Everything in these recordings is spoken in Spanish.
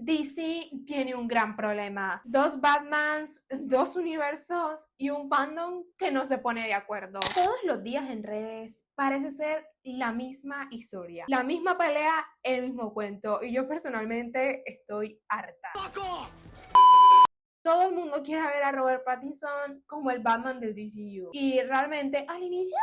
DC tiene un gran problema. Dos Batmans, dos universos y un fandom que no se pone de acuerdo. Todos los días en redes parece ser la misma historia, la misma pelea, el mismo cuento. Y yo personalmente estoy harta. Todo el mundo quiere ver a Robert Pattinson como el Batman del DCU. Y realmente al inicio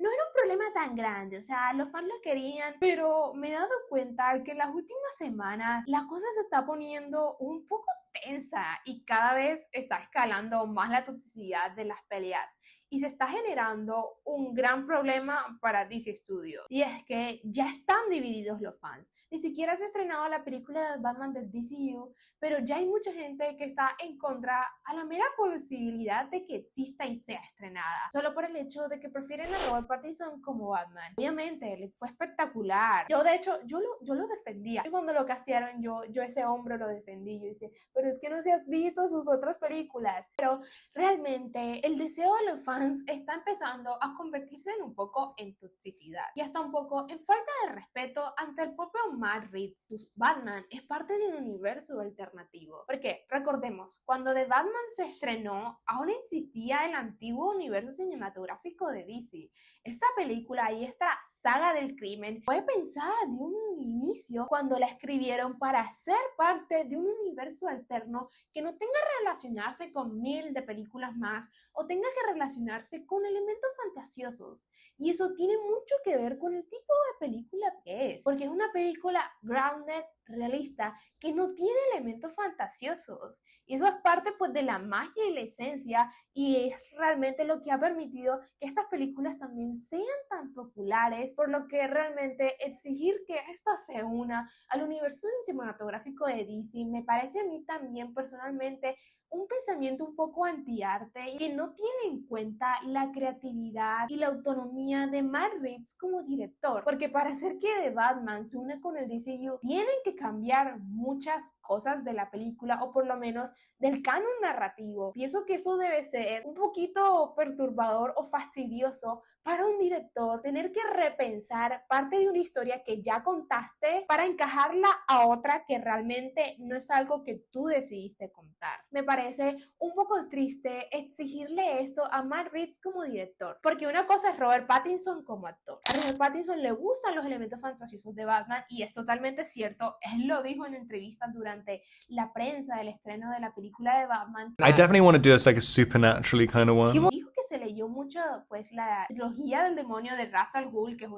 no era un problema tan grande, o sea, los fans lo querían, pero me he dado cuenta que en las últimas semanas la cosa se está poniendo un poco tensa y cada vez está escalando más la toxicidad de las peleas y se está generando un gran problema para DC Studios. Y es que ya están divididos los fans. Ni siquiera se ha estrenado la película del Batman del DCU, pero ya hay mucha gente que está en contra a la mera posibilidad de que exista y sea estrenada, solo por el hecho de que prefieren a Robert Pattinson como Batman. Obviamente, le fue espectacular. Yo, de hecho, yo lo defendía. Y cuando lo castearon, yo ese hombre lo defendí. Yo decía, pero es que no se has visto sus otras películas. Pero realmente, el deseo de los fans está empezando a convertirse en un poco en toxicidad y hasta un poco en falta de respeto ante el propio Matt Reeves. Batman es parte de un universo alternativo, porque recordemos, cuando The Batman se estrenó, aún existía el antiguo universo cinematográfico de DC. Esta película y esta saga del crimen fue pensada de un inicio cuando la escribieron para ser parte de un universo alterno que no tenga que relacionarse con 1000 de películas más o tenga que relacionarse con elementos fantasiosos. Y eso tiene mucho que ver con el tipo de película que es, porque es una película grounded, realista, que no tiene elementos fantasiosos. Y eso es parte pues de la magia y la esencia, y es realmente lo que ha permitido que estas películas también sean tan populares, por lo que realmente exigir que esta se una al universo cinematográfico de DC me parece a mí también personalmente un pensamiento un poco antiarte y que no tiene en cuenta la creatividad y la autonomía de Matt Reeves como director, porque para hacer que The Batman se une con el DCU tienen que cambiar muchas cosas de la película o por lo menos del canon narrativo. Pienso que eso debe ser un poquito perturbador o fastidioso para un director tener que repensar parte de una historia que ya contaste para encajarla a otra que realmente no es algo que tú decidiste contar. Me parece un poco triste exigirle esto a Matt Reeves como director, porque una cosa es Robert Pattinson como actor. A Robert Pattinson le gustan los elementos fantasiosos de Batman y es totalmente cierto. Él lo dijo en entrevistas durante la prensa del estreno de la película de Batman. I definitely want to do this like a supernaturally kind of one. Dijo que se leyó mucho pues la trilogía del demonio de Ra's al Ghul, que es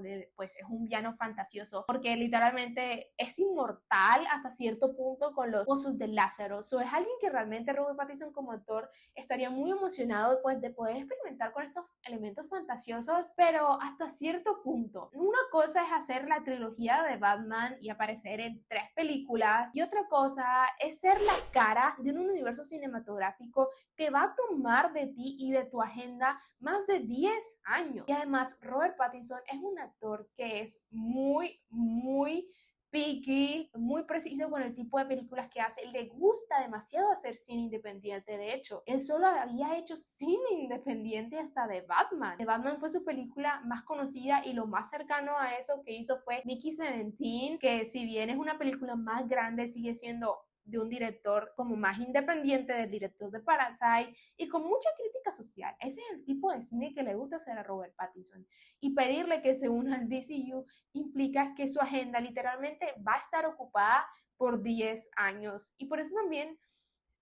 un villano fantasioso, porque literalmente es inmortal hasta cierto punto con los pozos de Lázaro. So, es alguien que realmente Robert Pattinson como actor estaría muy emocionado pues de poder experimentar con estos elementos fantasiosos, pero hasta cierto punto. Una cosa es hacer la trilogía de Batman y aparecer en 3 películas, y otra cosa es ser la cara de un universo cinematográfico que va a tomar de ti y de tu agenda más de 10 años. Y además, Robert Pattinson es un actor que es muy picky, muy preciso con el tipo de películas que hace. Le gusta demasiado hacer cine independiente. De hecho, él solo había hecho cine independiente hasta de Batman. The Batman fue su película más conocida y lo más cercano a eso que hizo fue Mickey 17, que si bien es una película más grande, sigue siendo de un director como más independiente del director de Parasite y con mucha crítica social. Ese es el tipo de cine que le gusta hacer a Robert Pattinson, y pedirle que se una al DCU implica que su agenda literalmente va a estar ocupada por 10 años, y por eso también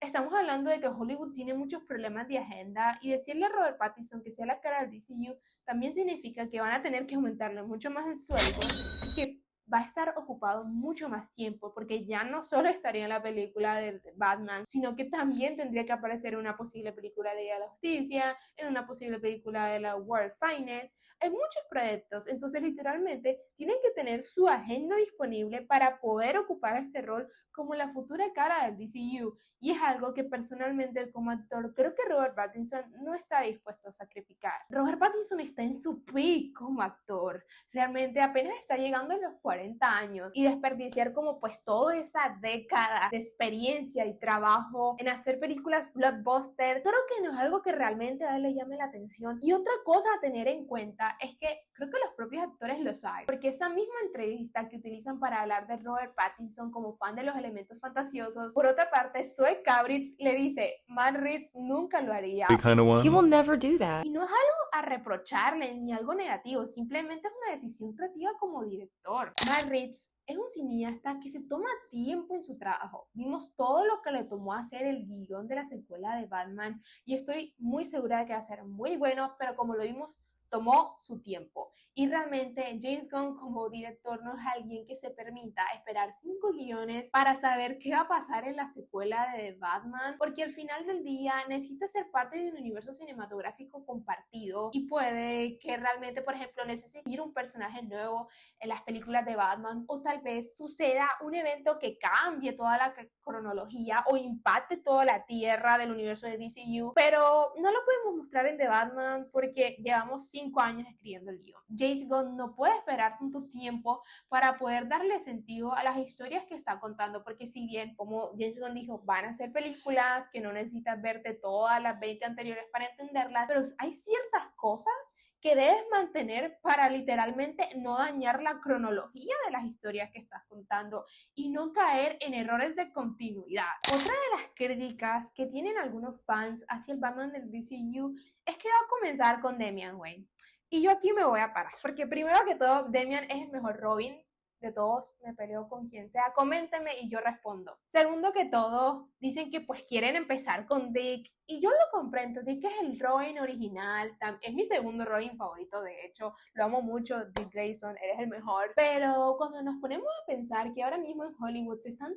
estamos hablando de que Hollywood tiene muchos problemas de agenda, y decirle a Robert Pattinson que sea la cara del DCU también significa que van a tener que aumentarle mucho más el sueldo y que va a estar ocupado mucho más tiempo, porque ya no solo estaría en la película de Batman, sino que también tendría que aparecer en una posible película de la Justicia, en una posible película de la World Finest. Hay muchos proyectos, entonces literalmente tienen que tener su agenda disponible para poder ocupar este rol como la futura cara del DCU, y es algo que personalmente como actor creo que Robert Pattinson no está dispuesto a sacrificar. Robert Pattinson está en su peak como actor, realmente apenas está llegando a los 40 40 años y desperdiciar como pues toda esa década de experiencia y trabajo en hacer películas blockbuster, creo que no es algo que realmente a él le llame la atención. Y otra cosa a tener en cuenta es que creo que los propios actores lo saben, porque esa misma entrevista que utilizan para hablar de Robert Pattinson como fan de los elementos fantasiosos, por otra parte, Zoe Kravitz le dice, Matt Reeves nunca lo haría. Kind of one. He will never do that. Y no es algo a reprocharle ni algo negativo, simplemente es una decisión creativa como director. Matt Reeves es un cineasta que se toma tiempo en su trabajo. Vimos todo lo que le tomó hacer el guión de la secuela de Batman y estoy muy segura de que va a ser muy bueno, pero como lo vimos, tomó su tiempo. Y realmente James Gunn como director no es alguien que se permita esperar 5 guiones para saber qué va a pasar en la secuela de Batman, porque al final del día necesita ser parte de un universo cinematográfico compartido y puede que realmente, por ejemplo, necesite un personaje nuevo en las películas de Batman, o tal vez suceda un evento que cambie toda la cronología o impacte toda la tierra del universo de DCU, pero no lo podemos mostrar en The Batman porque llevamos 5 años escribiendo el guión. James Gunn no puede esperar tanto tiempo para poder darle sentido a las historias que está contando, porque si bien, como James Gunn dijo, van a ser películas que no necesitas verte todas las 20 anteriores para entenderlas, pero hay ciertas cosas que debes mantener para literalmente no dañar la cronología de las historias que estás contando y no caer en errores de continuidad. Otra de las críticas que tienen algunos fans hacia el Batman del DCU es que va a comenzar con Damian Wayne. Y yo aquí me voy a parar, porque primero que todo, Damian es el mejor Robin de todos, me peleo con quien sea, coménteme y yo respondo. Segundo que todo, dicen que pues quieren empezar con Dick, y yo lo comprendo. Dick es el Robin original, es mi segundo Robin favorito, de hecho, lo amo mucho, Dick Grayson, eres el mejor, pero cuando nos ponemos a pensar que ahora mismo en Hollywood se están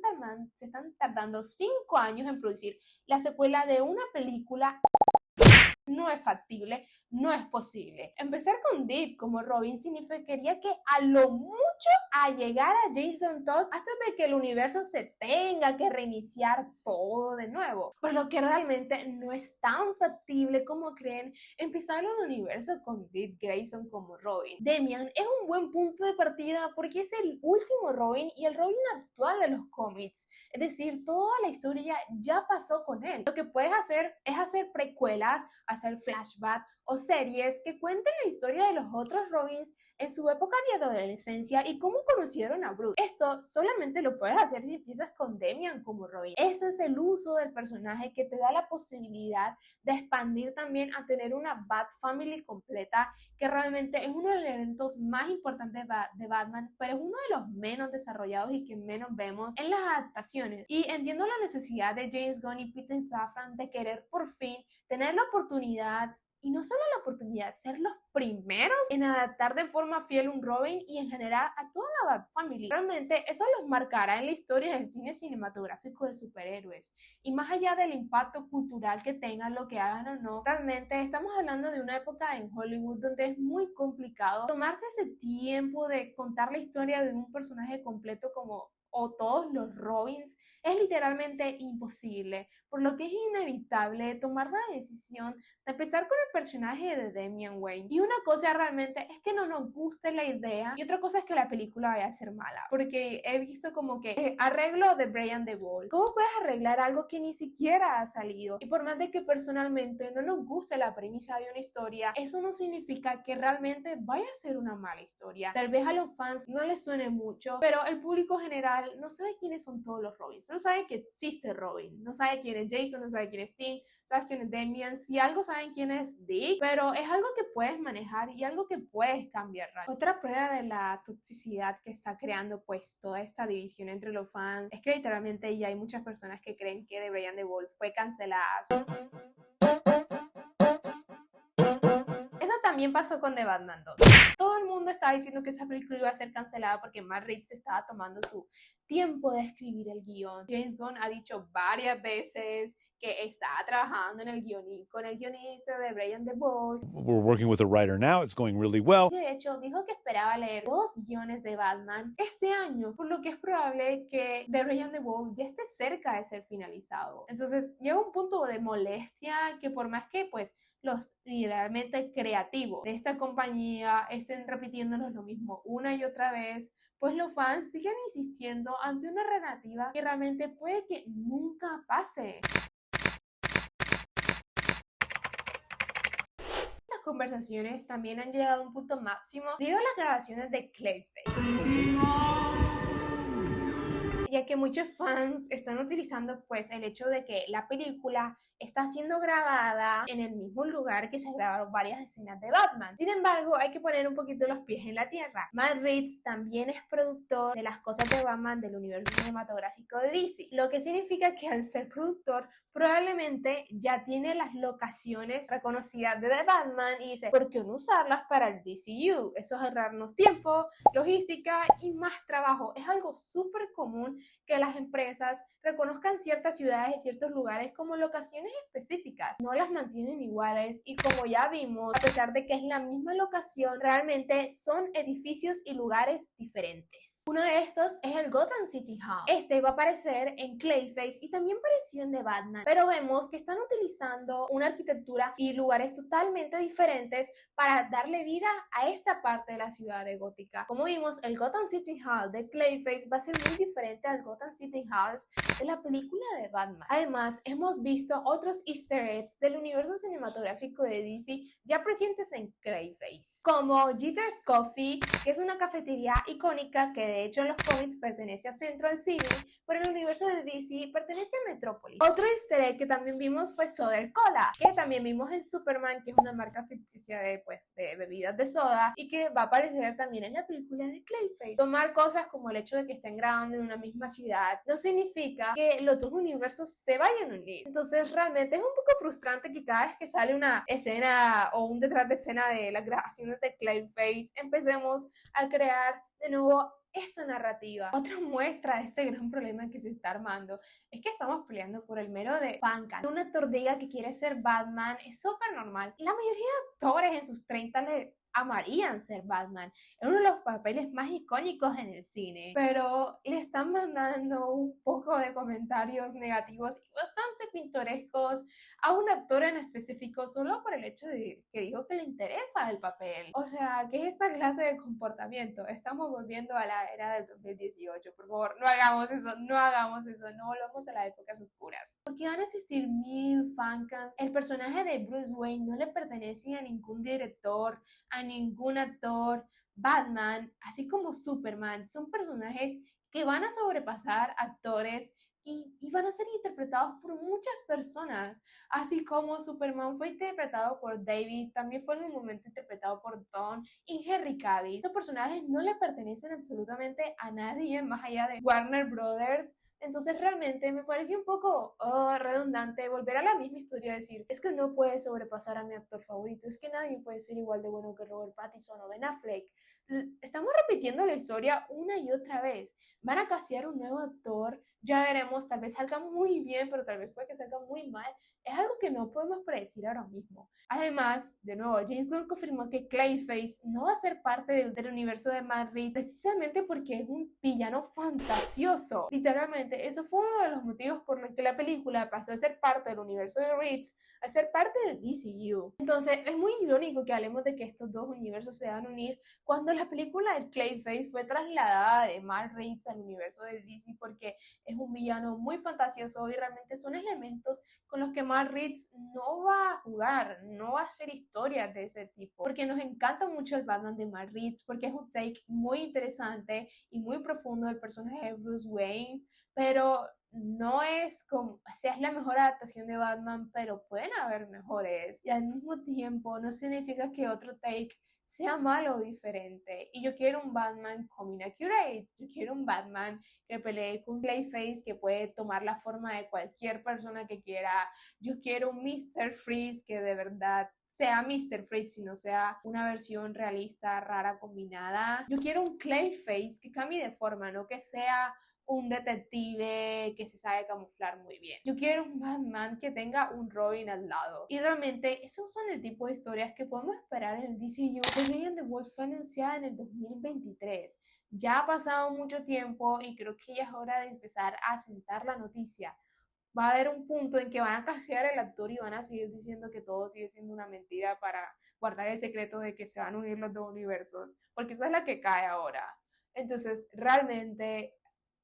tardando 5 años en producir la secuela de una película, no es factible, no es posible. Empezar con Dick como Robin significaría que a lo mucho a llegar a Jason Todd hasta de que el universo se tenga que reiniciar todo de nuevo, por lo que realmente no es tan factible como creen empezar un universo con Dick Grayson como Robin. Damian es un buen punto de partida porque es el último Robin y el Robin actual de los cómics, es decir, toda la historia ya pasó con él. Lo que puedes hacer es hacer precuelas, hacer flashback o series que cuenten la historia de los otros Robins en su época de adolescencia y cómo conocieron a Bruce. Esto solamente lo puedes hacer si empiezas con Damian como Robin. Ese es el uso del personaje que te da la posibilidad de expandir también a tener una Bat Family completa, que realmente es uno de los eventos más importantes de Batman, pero es uno de los menos desarrollados y que menos vemos en las adaptaciones. Y entiendo la necesidad de James Gunn y Peter Safran de querer por fin tener la oportunidad, y no solo la oportunidad, ser los primeros en adaptar de forma fiel un Robin y en general a toda la Bat Family. Realmente eso los marcará en la historia del cine cinematográfico de superhéroes. Y más allá del impacto cultural que tengan, lo que hagan o no, realmente estamos hablando de una época en Hollywood donde es muy complicado tomarse ese tiempo de contar la historia de un personaje completo como o todos los Robins. Es literalmente imposible, por lo que es inevitable tomar la decisión de empezar con el personaje de Damian Wayne. Y una cosa realmente es que no nos guste la idea y otra cosa es que la película vaya a ser mala, porque he visto como que arreglo de Brian De Ball. ¿Cómo puedes arreglar algo que ni siquiera ha salido? Y por más de que personalmente no nos guste la premisa de una historia, eso no significa que realmente vaya a ser una mala historia. Tal vez a los fans no les suene mucho, pero el público general no sabe quiénes son todos los Robins, no sabe que existe Robin, no sabe quién es Jason, no sabe quién es Tim, sabes quién es Damian, si algo saben quién es Dick, pero es algo que puedes manejar y algo que puedes cambiar. Otra prueba de la toxicidad que está creando pues toda esta división entre los fans es que literalmente ya hay muchas personas que creen que The Brian The Wolf fue cancelada. Eso también pasó con The Batman 2. Todo el mundo estaba diciendo que esa película iba a ser cancelada porque Matt Reeves estaba tomando su tiempo de escribir el guión. James Gunn ha dicho varias veces que está trabajando en el guion con el guionista de Brian De Ball. We're working with a writer now. It's going really well. De hecho, dijo que esperaba leer 2 guiones de Batman este año, por lo que es probable que The Brian De Ball ya esté cerca de ser finalizado. Entonces, llega un punto de molestia que por más que pues los literalmente creativos de esta compañía estén repitiéndonos lo mismo una y otra vez, pues los fans siguen insistiendo ante una narrativa que realmente puede que nunca pase. Estas conversaciones también han llegado a un punto máximo debido a las grabaciones de Clayface, ya que muchos fans están utilizando pues el hecho de que la película está siendo grabada en el mismo lugar que se grabaron varias escenas de Batman. Sin embargo, hay que poner un poquito los pies en la tierra. Matt Reeves también es productor de las cosas de Batman del universo cinematográfico de DC, lo que significa que al ser productor probablemente ya tiene las locaciones reconocidas de The Batman y dice, ¿por qué no usarlas para el DCU? Eso es ahorrarnos tiempo, logística y más trabajo. Es algo súper común que las empresas reconozcan ciertas ciudades y ciertos lugares como locaciones específicas, no las mantienen iguales y como ya vimos, a pesar de que es la misma locación, realmente son edificios y lugares diferentes. Uno de estos es el Gotham City Hall. Este va a aparecer en Clayface y también apareció en The Batman, pero vemos que están utilizando una arquitectura y lugares totalmente diferentes para darle vida a esta parte de la ciudad de Gótica. Como vimos, el Gotham City Hall de Clayface va a ser muy diferente al Gotham City Halls de la película de Batman. Además, hemos visto otros easter eggs del universo cinematográfico de DC ya presentes en Clayface, como Jeter's Coffee, que es una cafetería icónica que de hecho en los cómics pertenece a Central City, pero en el universo de DC pertenece a Metropolis. Otro easter egg que también vimos fue Soda Cola, que también vimos en Superman, que es una marca ficticia de bebidas de soda y que va a aparecer también en la película de Clayface. Tomar cosas como el hecho de que estén grabando en una misma ciudad no significa que los dos universos se vayan a unir. Entonces realmente es un poco frustrante que cada vez que sale una escena o un detrás de escena de las grabaciones de Clayface empecemos a crear de nuevo esa narrativa. Otra muestra de este gran problema que se está armando es que estamos peleando por el mero de fancast. Un actor diga que quiere ser Batman es súper normal. La mayoría de actores en sus 30 le amarían ser Batman. Es uno de los papeles más icónicos en el cine, pero le están mandando un poco de comentarios negativos y bastante pintorescos a un actor en específico solo por el hecho de que dijo que le interesa el papel. O sea, ¿qué es esta clase de comportamiento? Estamos volviendo a la era del 2018, por favor, no hagamos eso, no volvamos a las épocas oscuras. Porque van a existir 1000 fancams. El personaje de Bruce Wayne no le pertenece a ningún director, a ningún actor. Batman, así como Superman, son personajes que van a sobrepasar actores y van a ser interpretados por muchas personas, así como Superman fue interpretado por David, también fue en un momento interpretado por Dawn y Henry Cavill. Estos personajes no le pertenecen absolutamente a nadie más allá de Warner Brothers. Entonces realmente me pareció un poco redundante volver a la misma historia, decir, es que no puede sobrepasar a mi actor favorito, es que nadie puede ser igual de bueno que Robert Pattinson o Ben Affleck. Estamos repitiendo la historia una y otra vez. Van a castear un nuevo actor, ya veremos, tal vez salga muy bien, pero tal vez puede que salga muy mal. Es algo que no podemos predecir ahora mismo. Además, de nuevo, James Gunn confirmó que Clayface no va a ser parte del universo de Matt Reeves precisamente porque es un villano fantasioso. Literalmente, eso fue uno de los motivos por los que la película pasó a ser parte del universo de Reeves a ser parte del DCU. Entonces, es muy irónico que hablemos de que estos dos universos se van a unir cuando la película de Clayface fue trasladada de Matt Reeves al universo de DC porque es un villano muy fantasioso y realmente son elementos con los que Matt Reeves no va a jugar, no va a hacer historias de ese tipo, porque nos encanta mucho el Batman de Matt Reeves, porque es un take muy interesante y muy profundo del personaje de Bruce Wayne, pero no es como, o sea, es la mejor adaptación de Batman, pero pueden haber mejores, y al mismo tiempo no significa que otro take sea malo o diferente. Y yo quiero un Batman comic accurate, yo quiero un Batman que pelee con Clayface, que puede tomar la forma de cualquier persona que quiera. Yo quiero un Mr. Freeze que de verdad sea Mr. Freeze y no sea una versión realista, rara, combinada. Yo quiero un Clayface que cambie de forma, no que sea un detective que se sabe camuflar muy bien. Yo quiero un Batman que tenga un Robin al lado. Y realmente esos son el tipo de historias que podemos esperar en el DCU. The Brilliant the Wolf fue anunciada en el 2023. Ya ha pasado mucho tiempo y creo que ya es hora de empezar a asentar la noticia. Va a haber un punto en que van a castear el actor y van a seguir diciendo que todo sigue siendo una mentira para guardar el secreto de que se van a unir los dos universos, porque esa es la que cae ahora. Entonces, realmente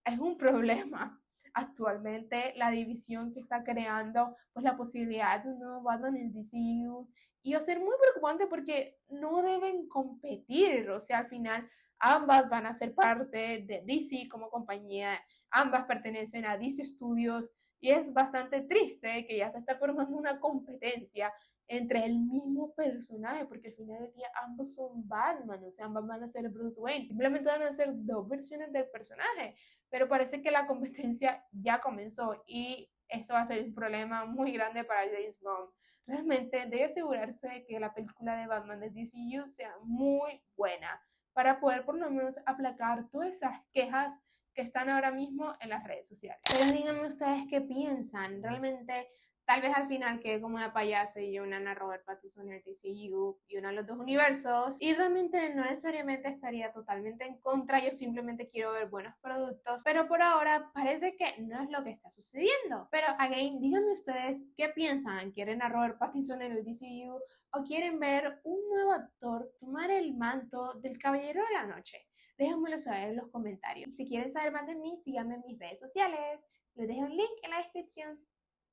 es un problema actualmente la división que está creando pues la posibilidad de un nuevo Batman en DCU, y va a ser muy preocupante porque no deben competir, o sea, al final ambas van a ser parte de DC como compañía, ambas pertenecen a DC Studios, y es bastante triste que ya se está formando una competencia entre el mismo personaje, porque al final del día ambos son Batman, o sea, ambos van a ser Bruce Wayne, simplemente van a ser dos versiones del personaje, pero parece que la competencia ya comenzó y esto va a ser un problema muy grande para James Gunn. Realmente debe asegurarse de que la película de Batman de DCU sea muy buena para poder por lo menos aplacar todas esas quejas que están ahora mismo en las redes sociales. Pero díganme ustedes qué piensan. Realmente, tal vez al final quede como una payasa y una Ana Robert Pattinson en el DCU y una de los dos universos. Y realmente no necesariamente estaría totalmente en contra. Yo simplemente quiero ver buenos productos. Pero por ahora parece que no es lo que está sucediendo. Pero, again, díganme ustedes qué piensan. ¿Quieren a Robert Pattinson en el DCU o quieren ver un nuevo actor tomar el manto del Caballero de la Noche? Déjenmelo saber en los comentarios. Y si quieren saber más de mí, síganme en mis redes sociales. Les dejo un link en la descripción.